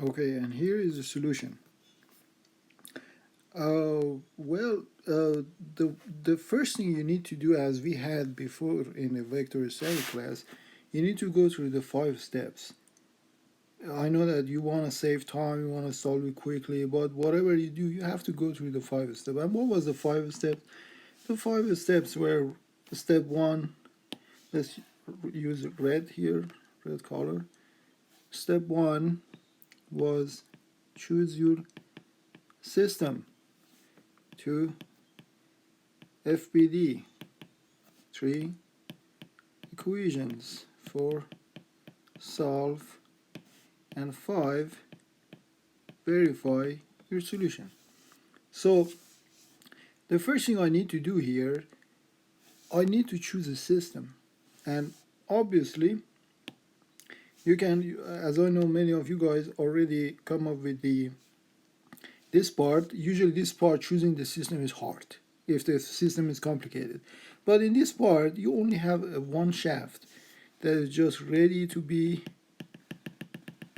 Okay, and here is the solution. Well, the first thing you need to do, as we had before in the vector static class, you need to go through the 5 steps. I know that you want to save time, you want to solve it quickly, but whatever you do, you have to go through the 5 steps. And what was the 5 steps? The 5 steps were step one. Let's use red here, red color. Step one was choose your system. 2, FBD. 3, equations. 4, solve. And 5, verify your solution. So the first thing I need to do here, I need to choose a system. And obviously, you can, as I know many of you guys already come up with this part. Usually this part, choosing the system, is hard if the system is complicated. But in this part, you only have one shaft that is just ready to be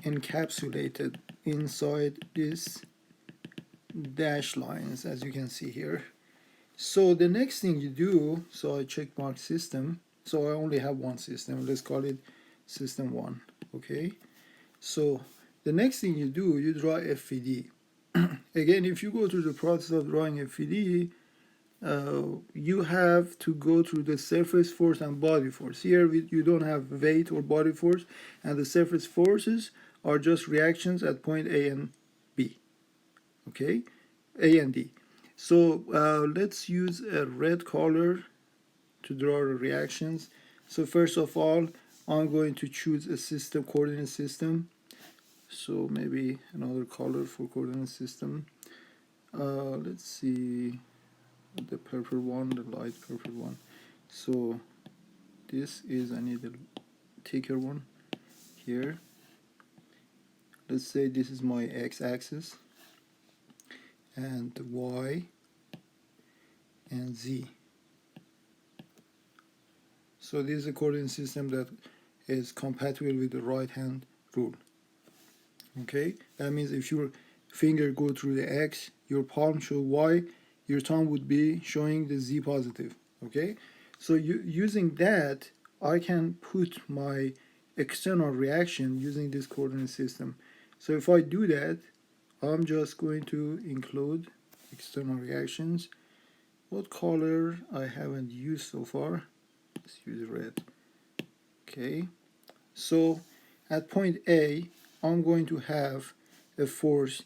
encapsulated inside this dash lines, as you can see here. So the next thing you do, so I check mark system, so I only have one system, let's call it system 1. Okay, so the next thing you do, you draw FVD. Again, if you go through the process of drawing FVD, you have to go through the surface force and body force. Here you don't have weight or body force, and the surface forces are just reactions at point A and B. Okay, A and D. So let's use a red color to draw the reactions. So first of all, I'm going to choose a system, coordinate system. So maybe another color for coordinate system. Let's see, the purple one, the light purple one. So this is, I need a thicker one here. Let's say this is my x-axis, and y and z. So this is a coordinate system that is compatible with the right hand rule. Okay, that means if your finger go through the x, your palm show y, your thumb would be showing the z positive. Okay, so using that, I can put my external reaction using this coordinate system. So if I do that, I'm just going to include external reactions. What color I haven't used so far? Let's use red. Okay, so at point A, I'm going to have a force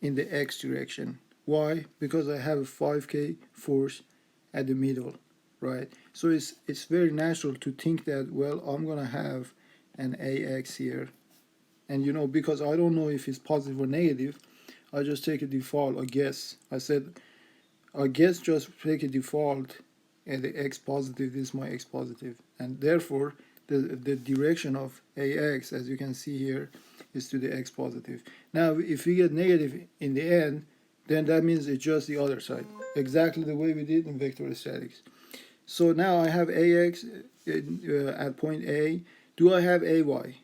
in the x direction. Why? Because I have a 5K force at the middle, right? So it's very natural to think that, well, I'm gonna have an AX here, and because I don't know if it's positive or negative, I just take a default. I guess just take a default, and the x positive, this is my x positive, and therefore the direction of AX, as you can see here, is to the x positive. Now if we get negative in the end, then that means it's just the other side, exactly the way we did in vector statics. So now I have AX at point A. Do I have AY?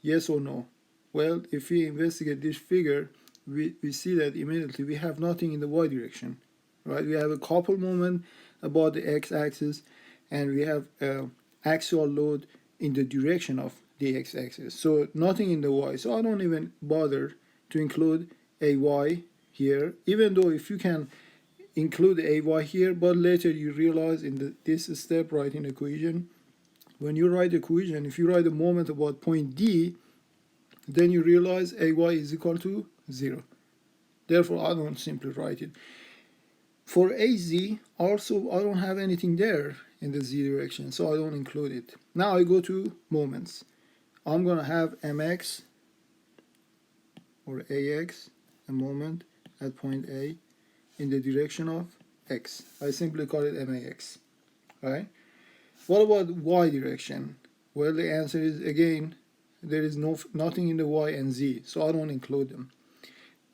Yes or no? Well, if we investigate this figure, we see that immediately we have nothing in the y direction, right? We have a couple moment about the x-axis, and we have axial load in the direction of the x-axis. So nothing in the y. So I don't even bother to include a y here, even though if you can include a y here, but later you realize in this step, writing equation, when you write equation, if you write a moment about point D, then you realize ay is equal to 0. Therefore, I don't simply write it. For AZ, also, I don't have anything there in the z direction, so I don't include it. Now I go to moments. I'm going to have mx or ax, a moment at point A, in the direction of x. I simply call it max. Right? What about y direction? Well, the answer is, again, there is nothing in the y and z, so I don't include them.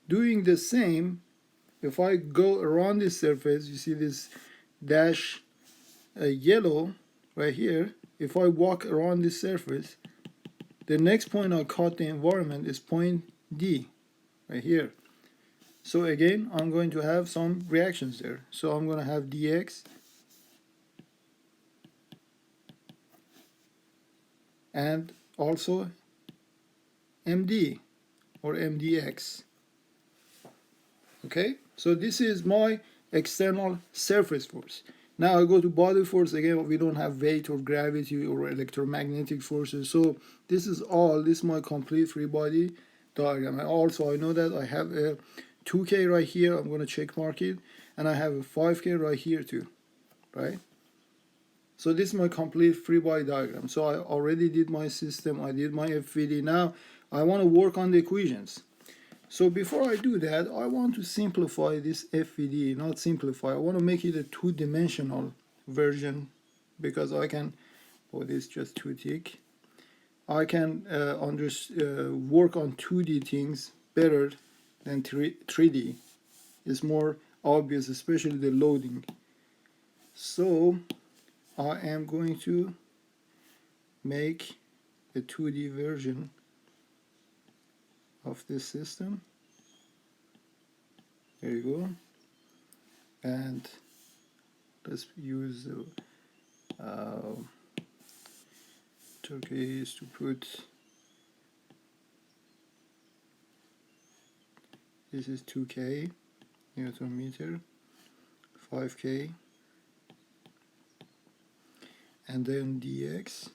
Doing the same, if I go around this surface, you see this dash yellow right here. If I walk around this surface, the next point I cut the environment is point D right here. So again, I'm going to have some reactions there. So I'm going to have dx and also md or mdx. Okay, so this is my external surface force. Now I go to body force. Again, we don't have weight or gravity or electromagnetic forces. So this is my complete free body diagram. And also I know that I have a 2K right here. I'm going to check mark it. And I have a 5K right here too, right? So this is my complete free body diagram. So I already did my system. I did my FVD. Now I want to work on the equations. So before I do that, I want to simplify this FVD, not simplify. I want to make it a two-dimensional version because I can, oh, this is just too thick. I can work on 2D things better than 3D. It's more obvious, especially the loading. So I am going to make a 2D version of this system. There you go. And let's use Turkey is to put, this is 2K Newton meter, 5K, and then dx,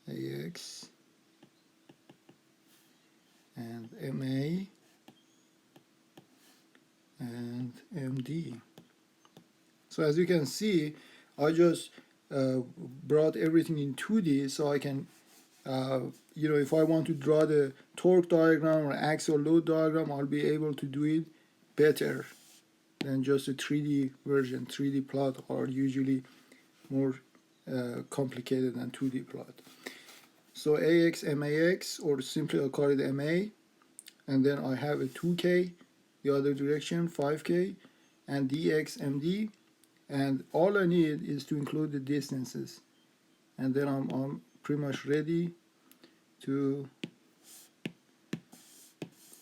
ax, and ma, and md. So as you can see, I just brought everything in 2D so I can, if I want to draw the torque diagram or axial load diagram, I'll be able to do it better than just a 3D version. 3D plot are usually more complicated than 2D plot. So AX, MAX, or simply I call it MA, and then I have a 2K, the other direction, 5K, and DX, MD, and all I need is to include the distances, and then I'm pretty much ready to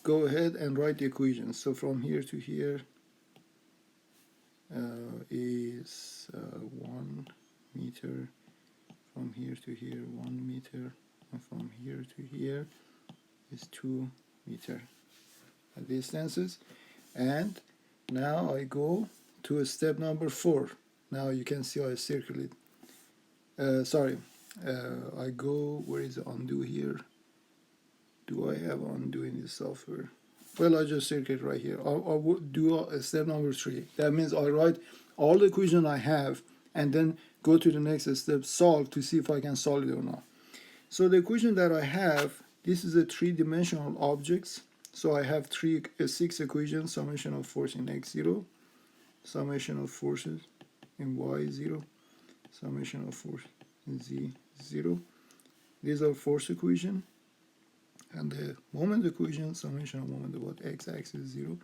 go ahead and write the equations. So from here to here is 1 meter, from here to here 1 meter, and from here to here is 2 meter distances. And now I go to step number 4. Now you can see I circle it. I go, where is the undo here? Do I have undo in this software? Well, I just circle it right here. I would do step number 3. That means I write all the equation I have and then go to the next step, solve, to see if I can solve it or not. So the equation that I have, this is a 3-dimensional objects. So I have 6 equations: summation of force in x0, summation of forces in y0, summation of force in z0. These are force equation, and the moment equation, summation of moment about x-axis 0,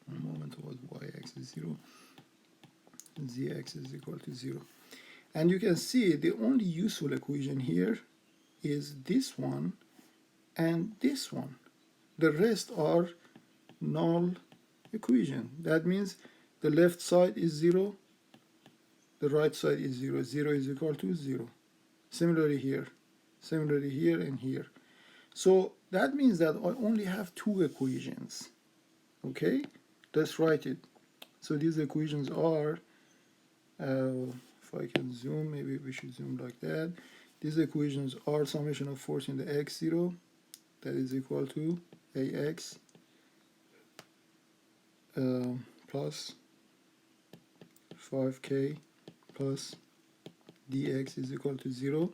and moment about y-axis 0, z-axis is equal to 0. And you can see the only useful equation here is this one and this one. The rest are null equation. That means the left side is 0, the right side is 0. 0 is equal to 0. Similarly here and here. So that means that I only have 2 equations. Okay, let's write it. So these equations are, if I can zoom, maybe we should zoom like that. These equations are summation of force in the x0, that is equal to ax plus 5k plus dx is equal to 0.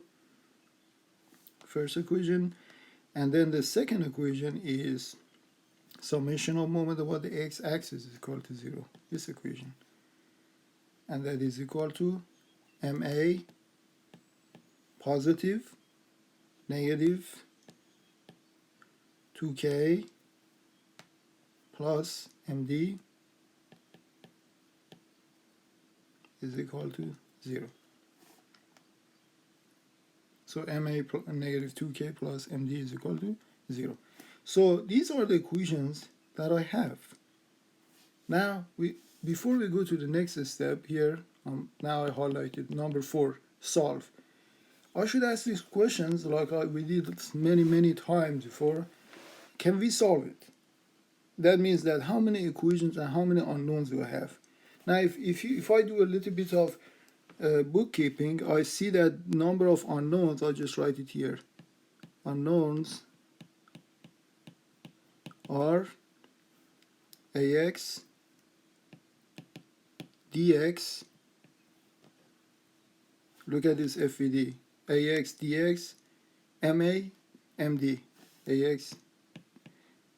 First equation. And then the second equation is summation of moment about the x-axis is equal to 0. This equation. And that is equal to ma positive, negative, 2k plus md is equal to 0. So negative 2k plus md is equal to 0. So these are the equations that I have. Now, before we go to the next step here, now I highlighted number 4, solve. I should ask these questions like we did many times before. Can we solve it? That means that how many equations and how many unknowns do I have? Now, if I do a little bit of bookkeeping, I see that number of unknowns, I just write it here. Unknowns are ax, dx, look at this FVD, ax, dx, ma, md, ax,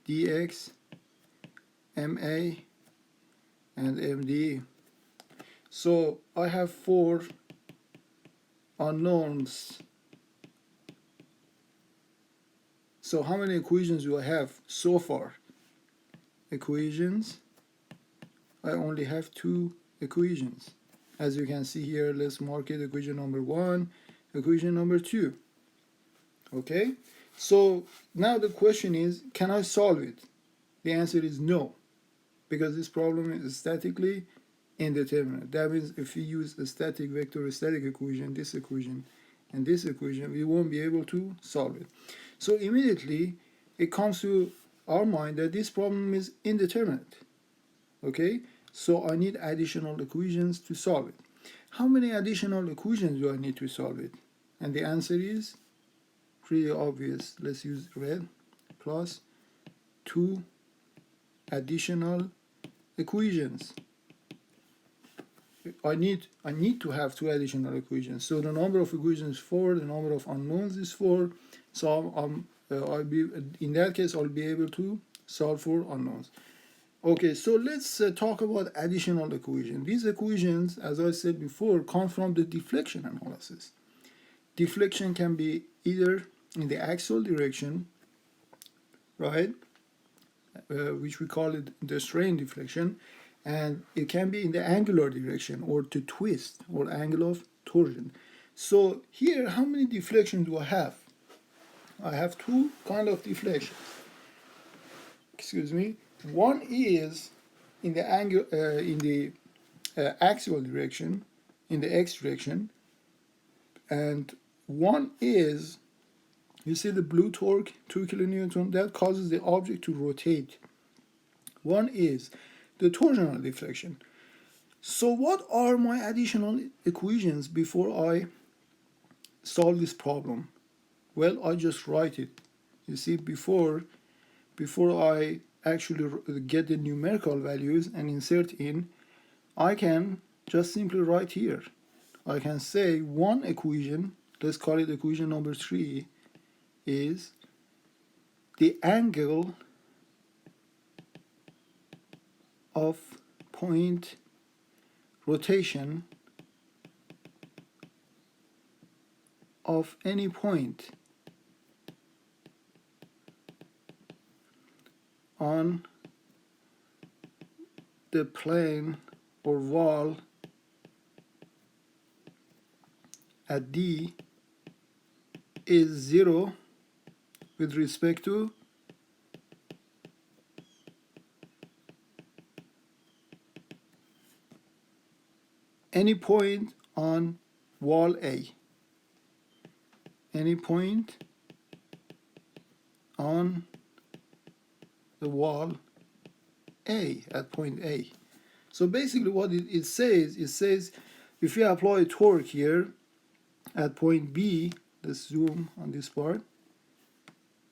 dx, ma, and md. So I have 4 unknowns. So how many equations do I have so far? Equations, I only have 2 equations. As you can see here, let's mark it equation number 1, equation number 2. Okay, so now the question is, can I solve it? The answer is no, because this problem is statically indeterminate. That means if we use a static vector, a static equation, this equation, and this equation, we won't be able to solve it. So immediately it comes to our mind that this problem is indeterminate. Okay, so I need additional equations to solve it. How many additional equations do I need to solve it? And the answer is pretty obvious. Let's use red, plus 2 additional equations. I need to have 2 additional equations. So the number of equations is 4, the number of unknowns is 4. So in that case I'll be able to solve for unknowns. Okay, so let's talk about additional equations. These equations, as I said before, come from the deflection analysis. Deflection can be either in the axial direction, right, which we call it the strain deflection, and it can be in the angular direction, or to twist, or angle of torsion. So here, how many deflections do I have? I have 2 kind of deflections. Excuse me. One is in the angle in the axial direction, in the x direction, and one is, you see the blue torque, 2 kilonewton, that causes the object to rotate. One is the torsional deflection. So what are my additional equations before I solve this problem? Well, I just write it. You see, before I actually get the numerical values and insert in, I can just simply write here. I can say one equation, let's call it equation number 3, is the angle of point rotation of any point on the plane or wall at D is 0 with respect to any point on wall A. Any point on the wall A, at point A. So basically what it says if you apply a torque here at point B, let's zoom on this part.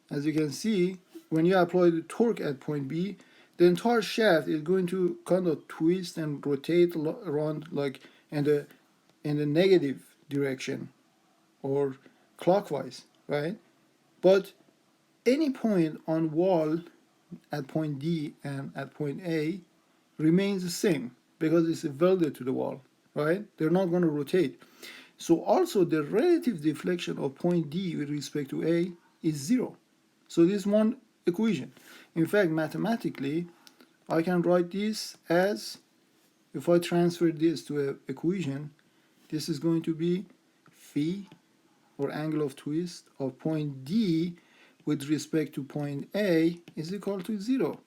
As you can see, when you apply the torque at point B, the entire shaft is going to kind of twist and rotate around like in the negative direction or clockwise, right? But any point on wall at point D and at point A remains the same because it's welded to the wall, right? They're not going to rotate. So also the relative deflection of point D with respect to A is 0. So this is one equation. In fact, mathematically, I can write this as, if I transfer this to an equation, this is going to be phi or angle of twist of point D with respect to point A is equal to 0.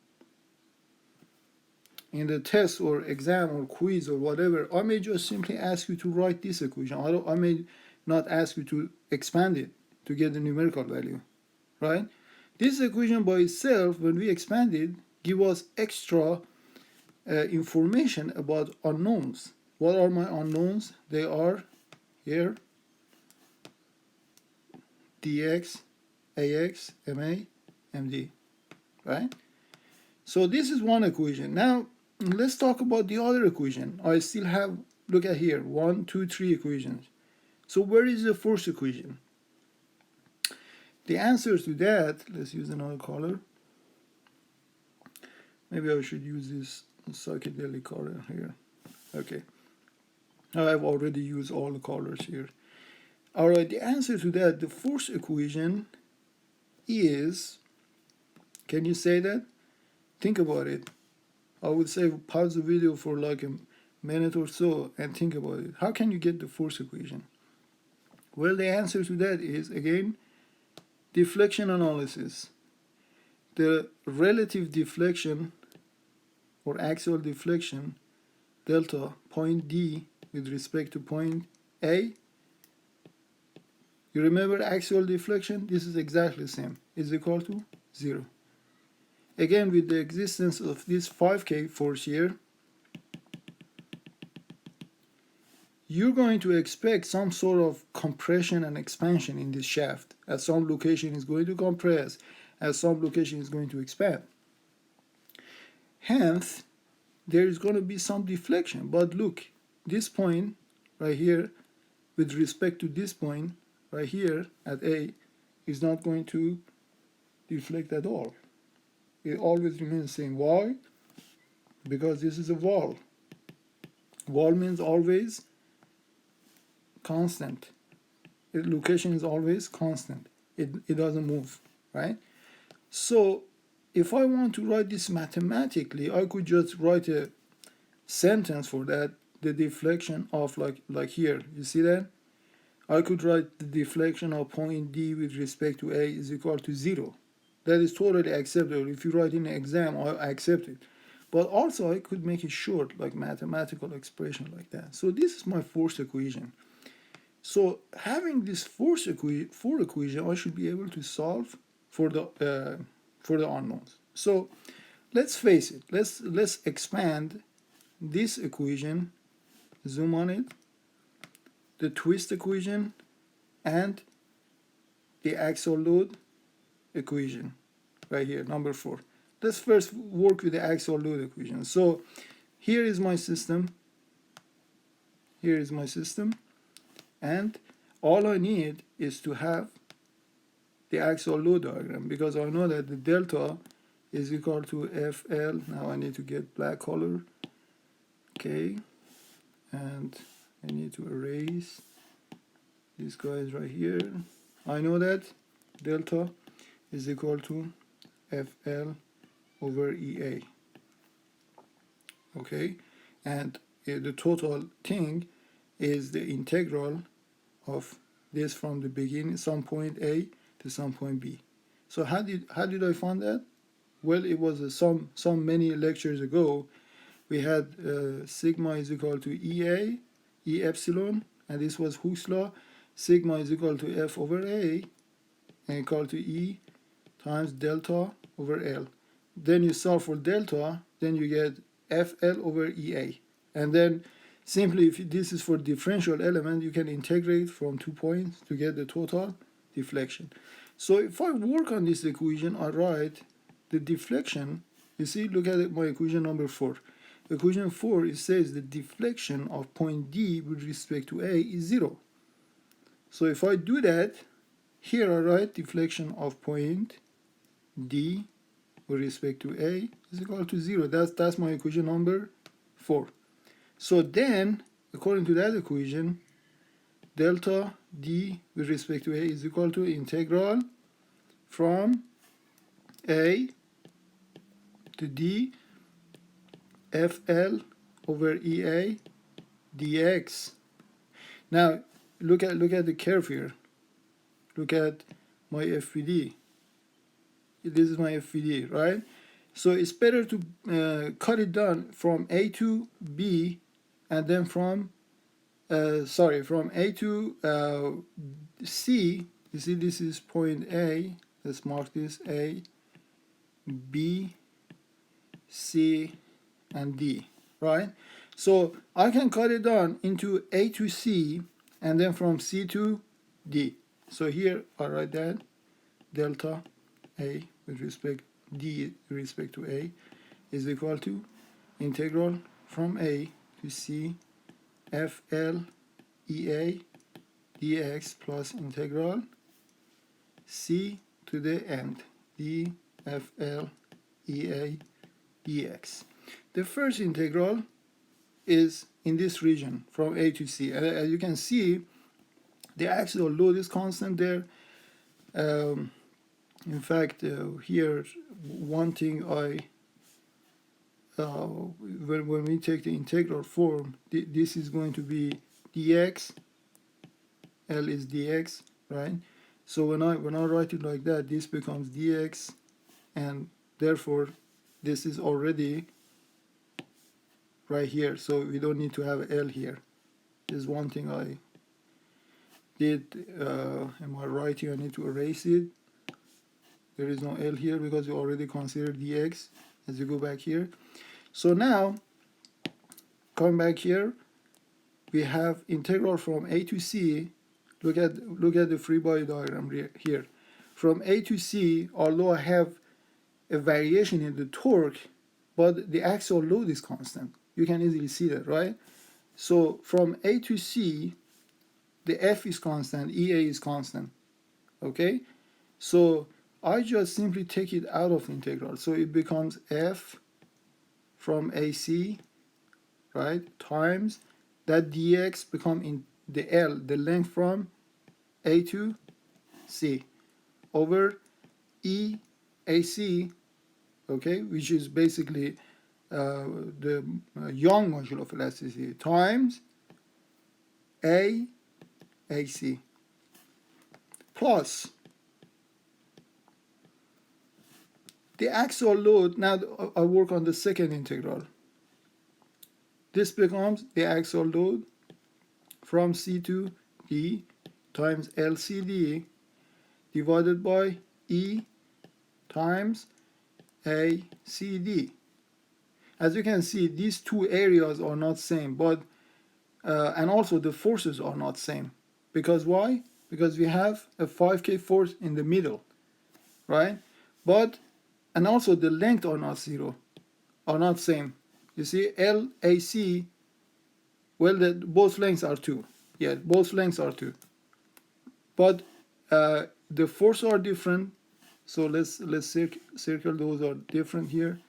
In the test or exam or quiz or whatever, I may just simply ask you to write this equation. I may not ask you to expand it to get the numerical value, right? This equation by itself, when we expand it, give us extra information about unknowns. What are my unknowns? They are here, dx, ax, ma, md, right? So this is one equation. Now let's talk about the other equation. I still have, look at here, 1, 2, 3 equations. So where is the fourth equation? The answer to that, let's use another color. Maybe I should use this psychedelic color here. Okay. I've already used all the colors here. All right, the answer to that, the fourth equation is, can you say that? Think about it. I would say pause the video for like a minute or so and think about it. How can you get the fourth equation? Well, the answer to that is, again, deflection analysis. The relative deflection or axial deflection delta point D with respect to point A. You remember axial deflection? This is exactly the same. Is equal to 0. Again, with the existence of this 5K force here, you're going to expect some sort of compression and expansion in this shaft. At some location is going to compress, at some location is going to expand. Hence, there is going to be some deflection. But look, this point right here, with respect to this point right here at A, is not going to deflect at all. It always remains the same. Why? Because this is a wall. Wall means always constant. Its location is always constant. It doesn't move, right? So if I want to write this mathematically, I could just write a sentence for that, the deflection of like here. You see that? I could write the deflection of point D with respect to A is equal to 0. That is totally acceptable. If you write in an exam, I accept it. But also I could make it short, like mathematical expression like that. So this is my fourth equation. So having this four equation, I should be able to solve for the unknowns. So let's face it. Let's expand this equation, zoom on it, the twist equation, and the axial load equation right here, number 4. Let's first work with the axial load equation. So here is my system. Here is my system. And all I need is to have the axial load diagram, because I know that the delta is equal to FL. Now I need to get black color. Okay. And I need to erase these guys right here. I know that delta is equal to FL over EA. Okay. And the total thing is the integral of this from the beginning, some point A to some point B. So how did I find that? Well, it was some many lectures ago. We had sigma is equal to EA, E epsilon, and this was Hooke's law. Sigma is equal to F over A and equal to E times delta over L. Then you solve for delta, then you get FL over EA. And then simply, if this is for differential element, you can integrate from 2 points to get the total deflection. So if I work on this equation, I write the deflection. You see, look at my equation number 4. Equation 4, it says the deflection of point D with respect to A is 0. So if I do that, here I write deflection of point D with respect to A is equal to 0. That's my equation number 4. So then, according to that equation, delta D with respect to A is equal to integral from A to D FL over EA dx. Now look at the curve here. look at my FPD. This is my FPD, right? So it's better to cut it down from A to B, and then from from A to C. You see, this is point A. Let's mark this A, B, C, and D, right? So I can cut it down into A to C, and then from C to D. So here I write that delta A with respect D with respect to A is equal to integral from A to C FL EA dx plus integral C to the end d FL EA dx. The first integral is in this region from A to C. As you can see, the axial load is constant there. In fact, here one thing when we take the integral form, this is going to be dx. L is dx, right? So when I write it like that, this becomes dx, and therefore this is already right here. So we don't need to have L here. This is one thing I did. In my writing, I need to erase it. There is no L here because we already considered dx as you go back here. So now, coming back here, we have integral from A to C. Look at the free body diagram here. From A to C, although I have a variation in the torque, but the axial load is constant. You can easily see that, right? So from A to C, the F is constant, EA is constant. Okay? So I just simply take it out of integral. So it becomes F from AC, right, times that dx become in the L, the length from A to C, over EAC, okay, which is basically the Young module of elasticity, times AAC, plus the axial load. Now I work on the second integral. This becomes the axial load from C to D times LCD divided by E times ACD. As you can see, these two areas are not same, but and also the forces are not same. Because why? Because we have a 5K force in the middle, right? But and also the length are not zero, are not same. You see, LAC, well, both lengths are 2. Yeah, both lengths are 2. But the forces are different. So let's circle those are different here.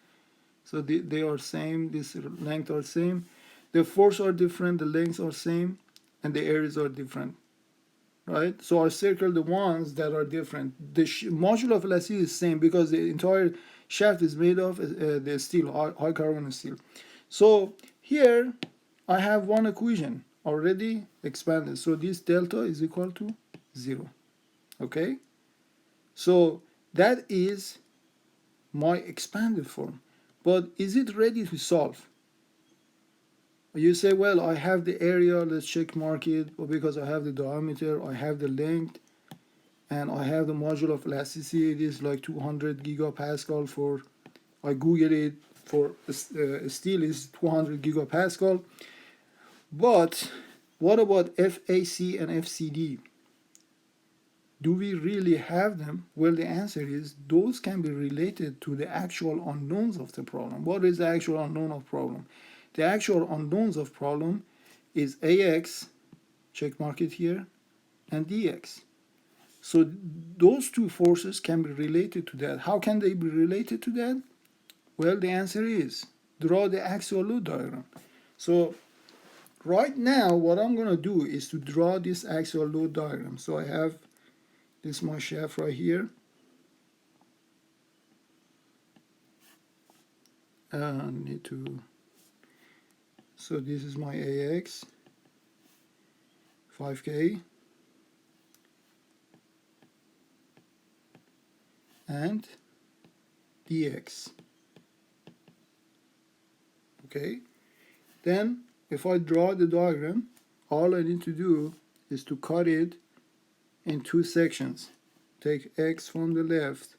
So they are same, this length are same. The forces are different, the lengths are same, and the areas are different. Right? So I circle the ones that are different. The module of elasticity is same because the entire shaft is made of the steel, high carbon steel. So here I have one equation already expanded. So this delta is equal to 0. Okay? So that is my expanded form. But is it ready to solve? You say, well, I have the area, let's check mark it, or because I have the diameter, I have the length, and I have the module of elasticity. It is like 200 gigapascal for, I Googled it, for steel is 200 gigapascal. But what about FAC and FCD? Do we really have them? Well, the answer is those can be related to the actual unknowns of the problem. What is the actual unknown of problem? The actual unknowns of problem is AX, check mark it here, and DX. So those two forces can be related to that. How can they be related to that? Well, the answer is draw the axial load diagram. So right now, what I'm going to do is to draw this axial load diagram. So I have this my shaft right here. Need to. So this is my AX, 5K. and dx. Okay, then if I draw the diagram, all I need to do is to cut it in two sections. Take x from the left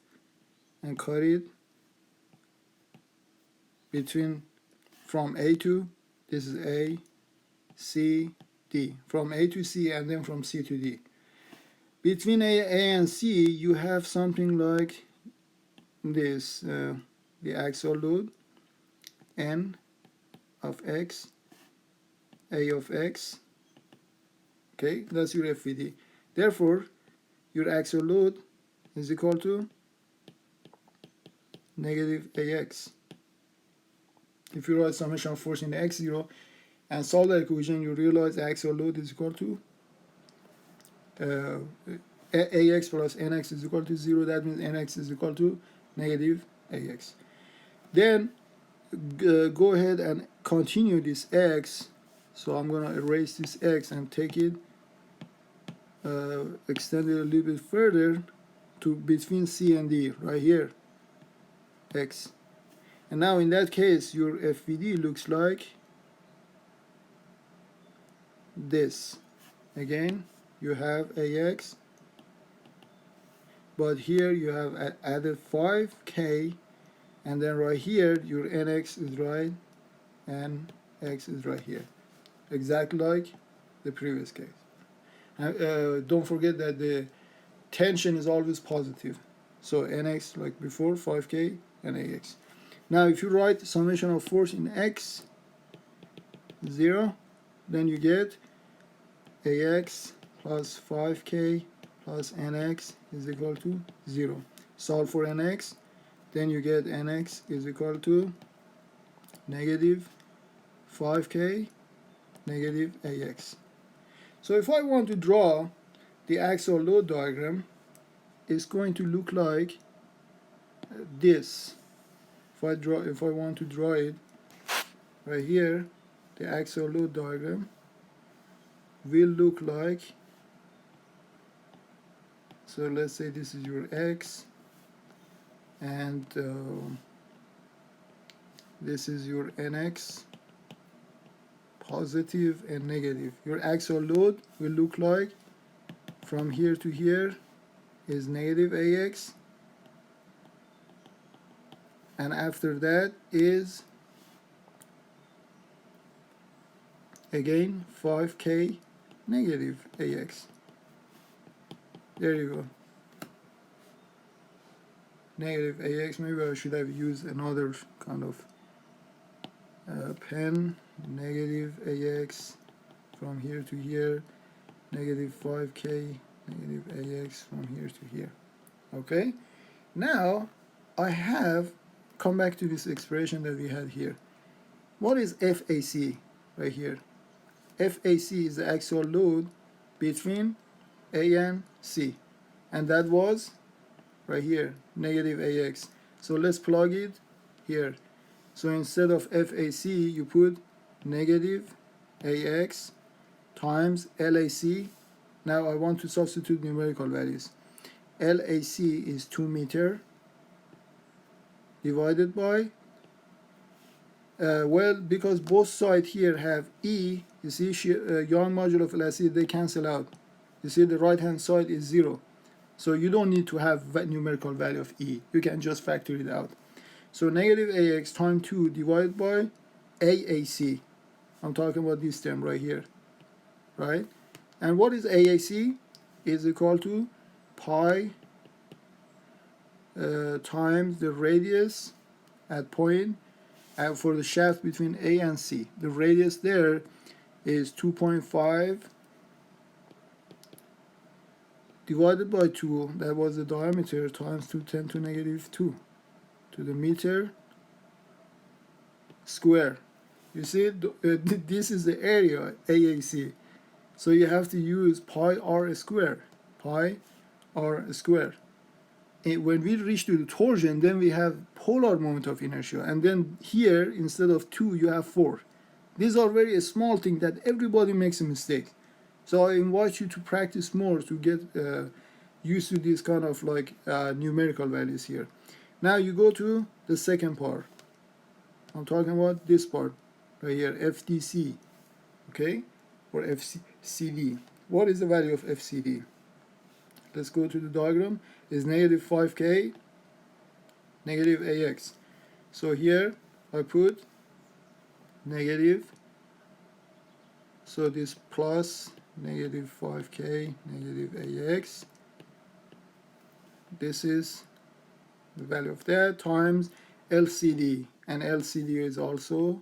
and cut it between, from A to, this is A, C, D, from A to C, and then from C to D. Between A and C, you have something like this, the axial load, N of x, A of x. Okay, that's your FVD. Therefore, your axial load is equal to negative AX. If you write summation of force in x0 and solve the equation, you realize axial load is equal to AX plus NX is equal to 0. That means NX is equal to negative AX. Then go ahead and continue this X. So I'm going to erase this X and take it, extend it a little bit further to between C and D, right here, X. And now in that case, your FVD looks like this. Again, you have AX, but here you have added 5K, and then right here, your NX is right, and X is right here. Exactly like the previous case. Don't forget that the tension is always positive. So NX, like before, 5K and AX. Now if you write summation of force in x 0, then you get AX plus 5K plus NX is equal to 0. Solve for NX, then you get NX is equal to negative 5K negative AX. So if I want to draw the axial load diagram, it's going to look like this. If I want to draw it right here, the axial load diagram will look like, so let's say this is your X, and this is your NX, positive and negative. Your axial load will look like from here to here is negative AX, and after that is again 5K negative AX. There you go. Negative AX. Maybe I should have used another kind of pen. Negative AX from here to here. Negative 5K negative AX from here to here. Okay. Now I have come back to this expression that we had here. What is FAC right here? FAC is the axial load between A and C, and that was right here, negative AX. So let's plug it here. So instead of FAC, you put negative AX times LAC. Now I want to substitute numerical values. LAC is 2 meter divided by, well, because both sides here have E, you see, Young module of elasticity, they cancel out. You see the right hand side is 0. So you don't need to have numerical value of E. You can just factor it out. So negative AX times 2 divided by AAC. I'm talking about this term right here, right? And what is AAC? Is equal to pi times the radius at point for the shaft between A and C. The radius there is 2.5 divided by 2, that was the diameter, times 2 10 to negative 2 to the meter square. You see, this is the area, AAC. So you have to use pi r square, pi r square. And when we reach to the torsion, then we have polar moment of inertia. And then here, instead of 2, you have 4. These are very small things that everybody makes a mistake. So I invite you to practice more to get used to this kind of like numerical values here. Now you go to the second part. I'm talking about this part right here, FDC, okay, or FCD. What is the value of FCD? Let's go to the diagram. Is negative 5k, negative AX. So here I put negative, so this plus negative 5k, negative AX. This is the value of that times LCD, and LCD is also,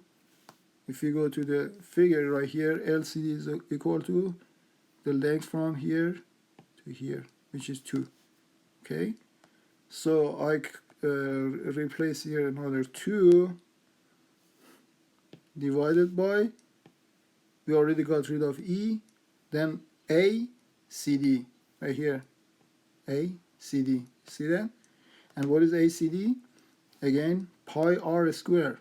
if you go to the figure right here, LCD is equal to the length from here to here, which is 2. Okay, so I replace here another 2 divided by, we already got rid of E, then ACD right here, ACD, see that? And what is ACD? Again, pi r square.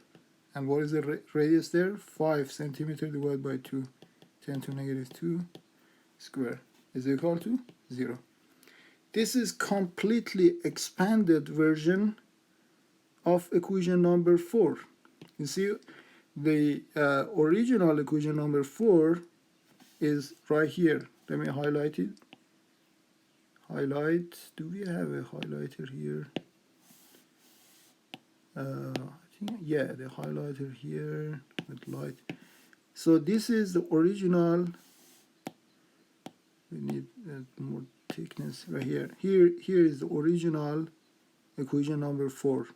And what is the radius there? 5 centimeter divided by 2, 10 to negative 2 square is equal to 0. This is completely expanded version of equation number 4. You see, the original equation number 4 is right here. Let me highlight it. Highlight. Do we have a highlighter here? I think, yeah, the highlighter here with light. So this is the original. We need more thickness right here. Here is the original equation number 4.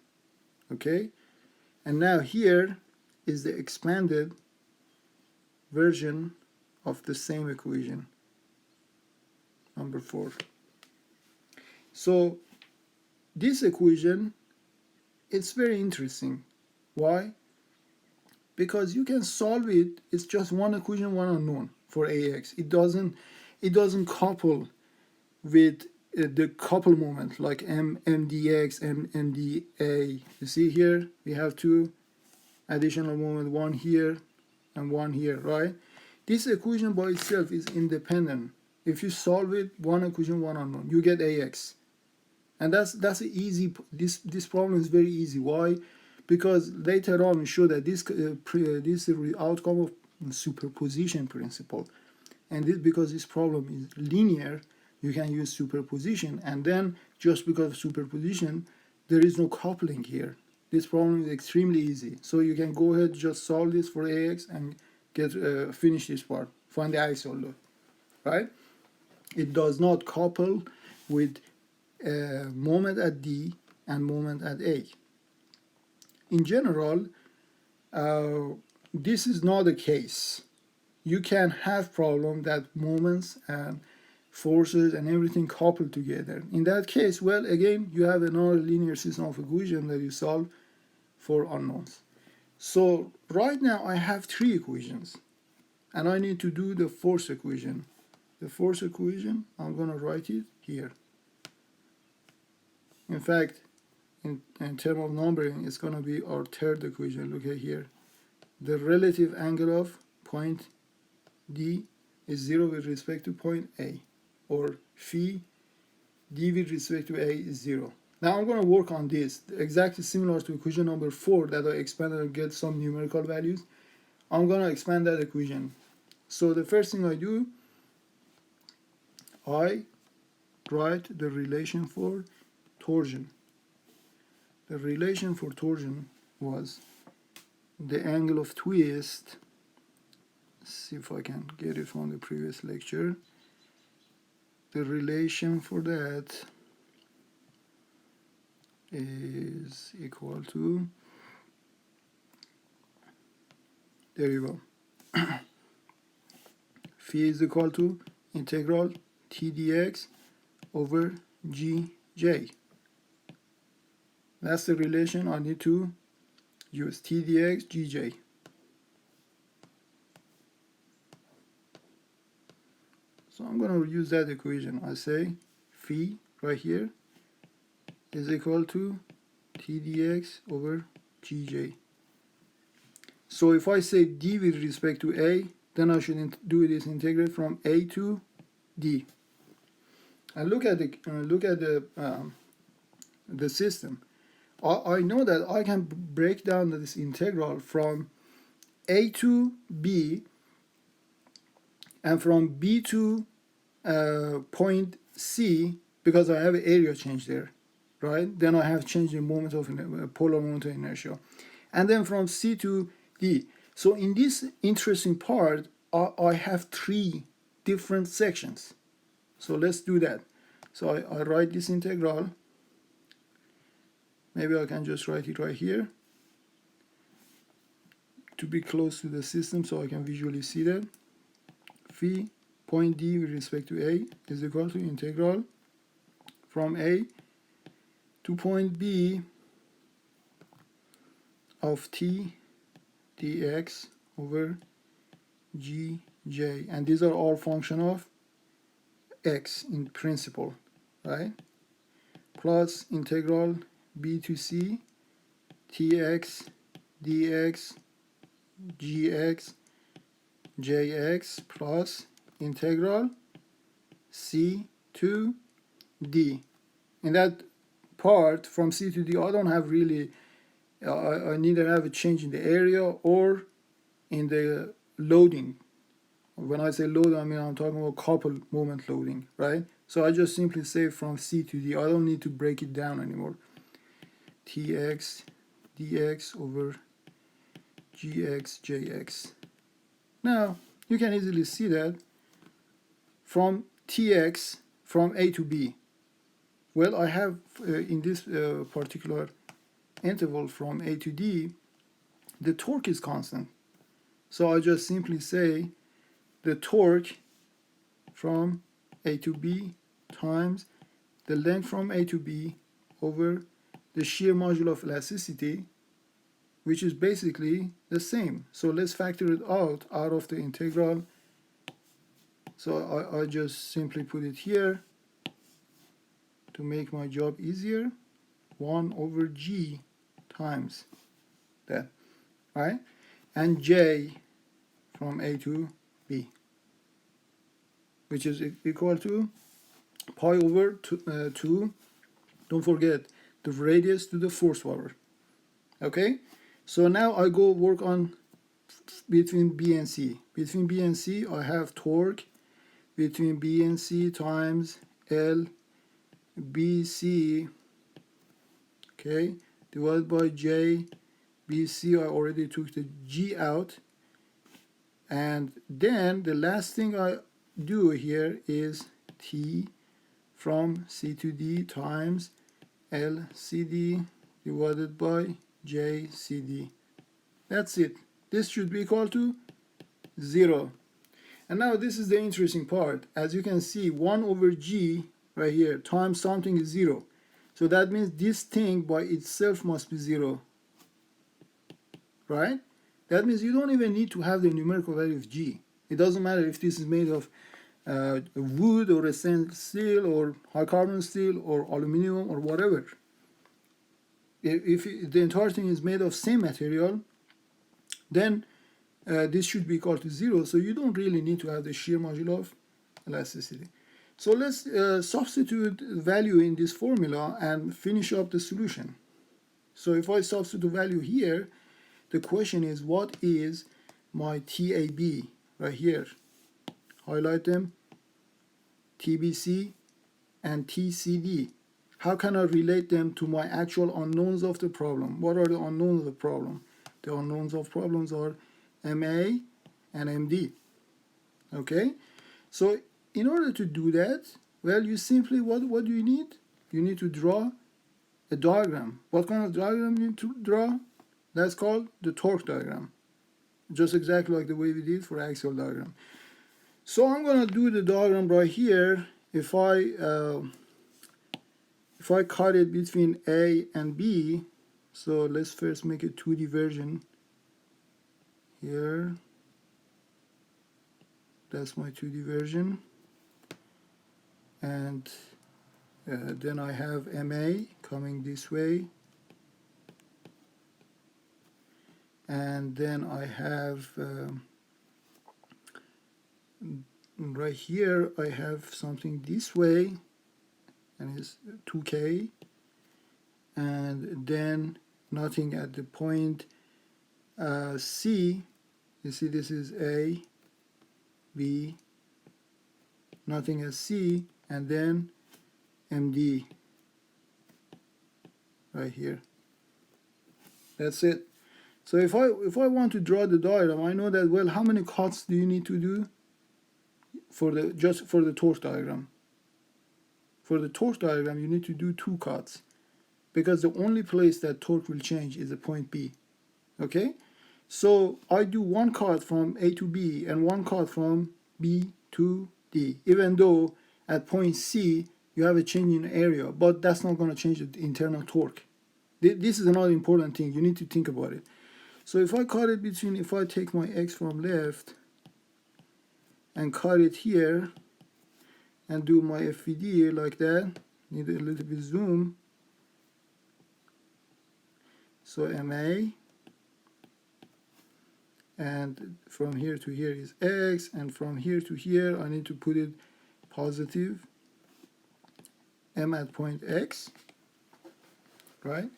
Okay, and now here is the expanded version of the same equation number 4. So this equation, it's very interesting. Why? Because you can solve it. It's just one equation, one unknown for AX. It doesn't couple with the couple moment like MDX and MDA. You see here we have 2 additional moment, one here and one here, right? This equation by itself is independent. If you solve it, one equation, one unknown, you get AX. And that's easy. This problem is very easy. Why? Because later on we show that this outcome of superposition principle, and this, because this problem is linear, you can use superposition, and then just because of superposition, there is no coupling here. This problem is extremely easy. So you can go ahead, just solve this for AX and get finish this part. Find the axial load, right? It does not couple with moment at D and moment at A. In general, this is not the case. You can have problem that moments and forces and everything coupled together. In that case, well, again, you have another linear system of equation that you solve for unknowns. So right now I have 3 equations, and I need to do the fourth equation. The fourth equation, I'm going to write it here. In fact, in terms of numbering, it's going to be our third equation. Look at here. The relative angle of point D is 0 with respect to point A, or phi D with respect to A is 0. Now I'm going to work on this, exactly similar to equation number 4 that I expanded and get some numerical values. I'm going to expand that equation. So the first thing I do, I write the relation for torsion. The relation for torsion was the angle of twist. Let's see if I can get it from the previous lecture. The relation for that is equal to, there you go, phi is equal to integral T dx over Gj. That's the relation I need to use, T dx Gj. So I'm going to use that equation. I say phi right here is equal to T dx over Gj. So if I say D with respect to A, then I should do this integral from A to D. And look at the system. I know that I can break down this integral from a to b and from b to point C, because I have an area change there, right? Then I have changed the moment of polar moment of inertia. And then from C to D. So in this interesting part, I have three different sections. So let's do that. So I write this integral. Maybe I can just write it right here to be close to the system so I can visually see that. Phi point D with respect to A is equal to integral from A to point B of T dx over gj, and these are all function of x in principle, right? Plus integral b to c tx dx gx jx plus integral c to d. In that part from c to d, I don't have really I neither have a change in the area or in the loading. When I say load, I mean I'm talking about couple moment loading, right? So I just simply say from C to D. I don't need to break it down anymore. Tx dx over gx jx. Now you can easily see that from Tx from A to B. Well, I have in this particular interval from A to D, the torque is constant. So I just simply say the torque from A to B times the length from A to B over the shear module of elasticity, which is basically the same. So let's factor it out of the integral. So I just simply put it here to make my job easier. 1 over G times that, right? And J from A to B, which is equal to pi over 2, don't forget, the radius to the force power. Okay? So now I go work on between B and C. Between B and C, I have torque between B and C times L BC, okay, divided by J BC. I already took the G out. And then the last thing I do here is T from C to D times LCD divided by JCD. That's it. This should be equal to 0. And now this is the interesting part. As you can see, 1 over G right here times something is 0. So that means this thing by itself must be 0. Right? That means you don't even need to have the numerical value of G. It doesn't matter if this is made of wood or a stainless steel or high carbon steel or aluminum or whatever. If the entire thing is made of same material, then this should be equal to 0. So you don't really need to have the shear module of elasticity. So let's substitute value in this formula and finish up the solution. So if I substitute value here, the question is, what is my TAB right here? Highlight them, TBC and TCD. How can I relate them to my actual unknowns of the problem? What are the unknowns of the problem? The unknowns of problems are MA and MD. Okay? So in order to do that, well, you simply, what do you need? You need to draw a diagram. What kind of diagram you need to draw? That's called the torque diagram. Just exactly like the way we did for axial diagram. So I'm going to do the diagram right here. If I cut it between A and B, so let's first make a 2D version here. That's my 2D version. And then I have MA coming this way. And then I have right here I have something this way, and it's 2k, and then nothing at the point C. You see this is A, B, nothing at C, and then MD right here. That's it. So if I want to draw the diagram, I know that, well, how many cuts do you need to do for the just for the torque diagram? For the torque diagram, you need to do 2 cuts, because the only place that torque will change is the point B. Okay? So I do 1 cut from A to B and 1 cut from B to D, even though at point C you have a change in area, but that's not going to change the internal torque. This is another important thing. You need to think about it. So if I cut it between, if I take my X from left and cut it here and do my FVD like that, need a little bit zoom. So MA, and from here to here is X, and from here to here I need to put it positive M at point X, right?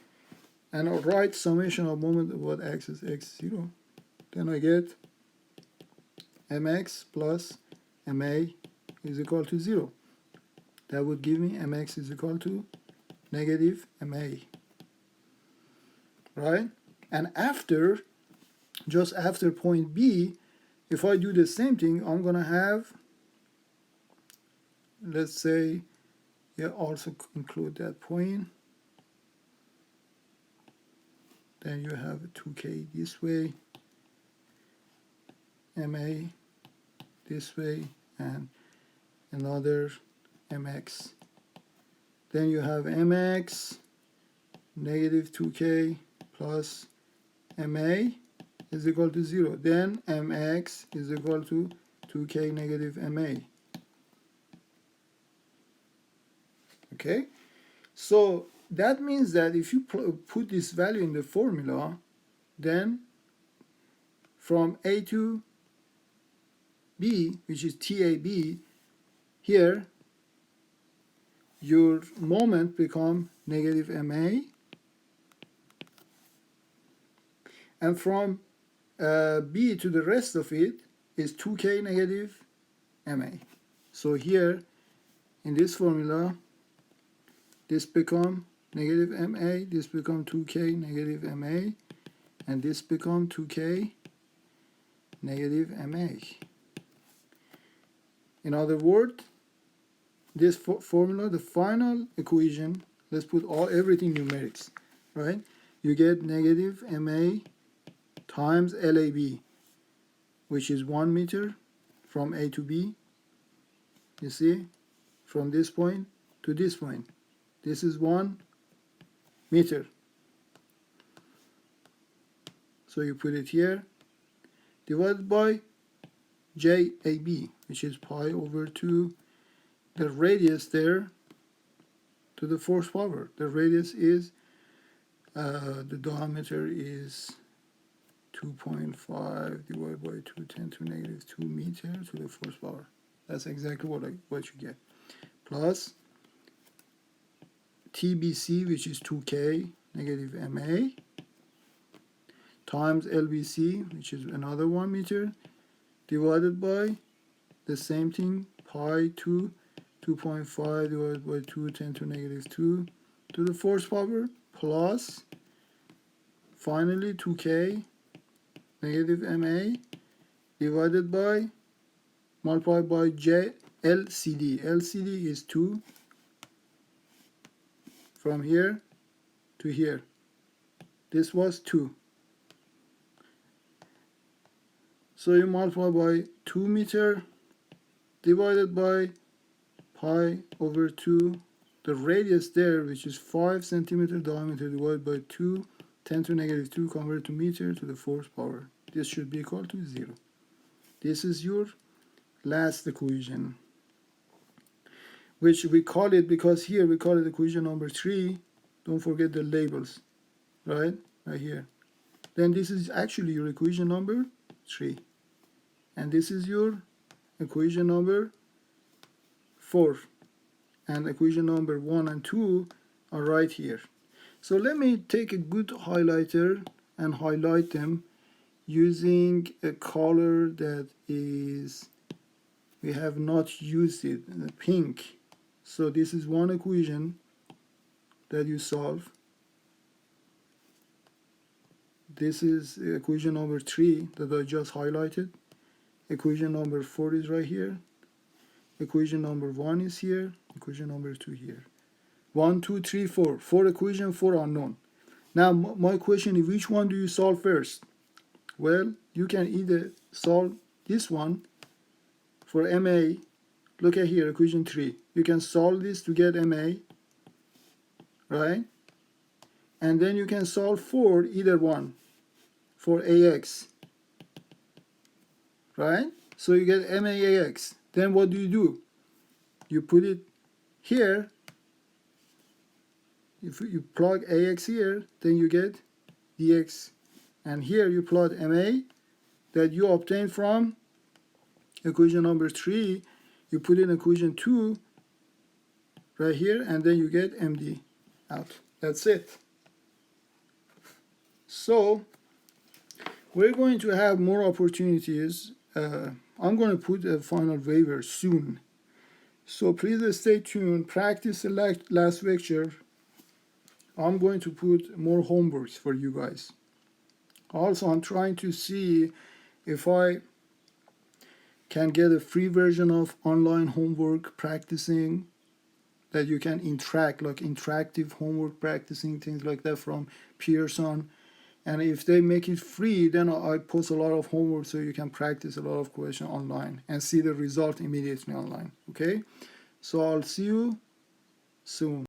And I'll write summation of moment about X is X0. Then I get MX plus MA is equal to 0. That would give me MX is equal to negative MA, right? And after, just after point B, if I do the same thing, I'm going to have, let's say, yeah, also include that point. Then you have 2K this way, MA this way, and another MX. Then you have MX negative 2K plus MA is equal to 0. Then MX is equal to 2K negative MA. Okay? So that means that if you put this value in the formula, then from A to B, which is TAB, here your moment become negative MA, and from B to the rest of it is 2K negative MA. So here in this formula, this become negative MA, this become 2K negative MA, and this become 2K negative MA. In other words, this formula, the final equation, let's put everything numerics, right? You get negative MA times LAB, which is 1 meter from A to B. You see, from this point to this point. This is 1 meter. So you put it here, divided by JAB, which is pi over 2, the radius there to the fourth power. The radius is, the diameter is 2.5 divided by 2 10 to negative 2 meter to the fourth power. That's exactly what you get. Plus TBC, which is 2K negative MA, times LBC, which is another 1 meter, divided by the same thing, pi to 2.5 divided by 2 10 to negative 2 to the fourth power, plus finally 2K negative MA divided by, multiplied by LCD. LCD is 2 from here to here. This was 2. So you multiply by 2 meter divided by pi over 2. The radius there, which is 5 centimeter diameter, divided by 2 10 to negative 2 converted to meter to the fourth power. This should be equal to 0. This is your last equation, which we call it, because here we call it equation number 3. Don't forget the labels, right here. Then this is actually your equation number 3, and this is your equation number 4, and equation number 1 and 2 are right here. So let me take a good highlighter and highlight them using a color that is, we have not used it, pink. So this is one equation that you solve. This is equation number 3 that I just highlighted. Equation number 4 is right here. Equation number 1 is here. Equation number 2 here. 1, 2, 3, 4. 4 equation, 4 unknown. Now my question is, which one do you solve first? Well, you can either solve this one for MA. Look at here, equation 3. You can solve this to get MA, right? And then you can solve for either one, for AX, right? So you get MAAX. Then what do? You put it here. If you plug AX here, then you get DX. And here you plot MA that you obtained from equation number 3. You put in equation 2 right here, and then you get MD out. That's it. So we're going to have more opportunities. I'm going to put a final waiver soon. So please stay tuned. Practice the last lecture. I'm going to put more homeworks for you guys. Also, I'm trying to see if I can get a free version of online homework practicing that you can interact, like interactive homework practicing, things like that from Pearson. And if they make it free, then I post a lot of homework so you can practice a lot of questions online and see the result immediately online. Okay? So I'll see you soon.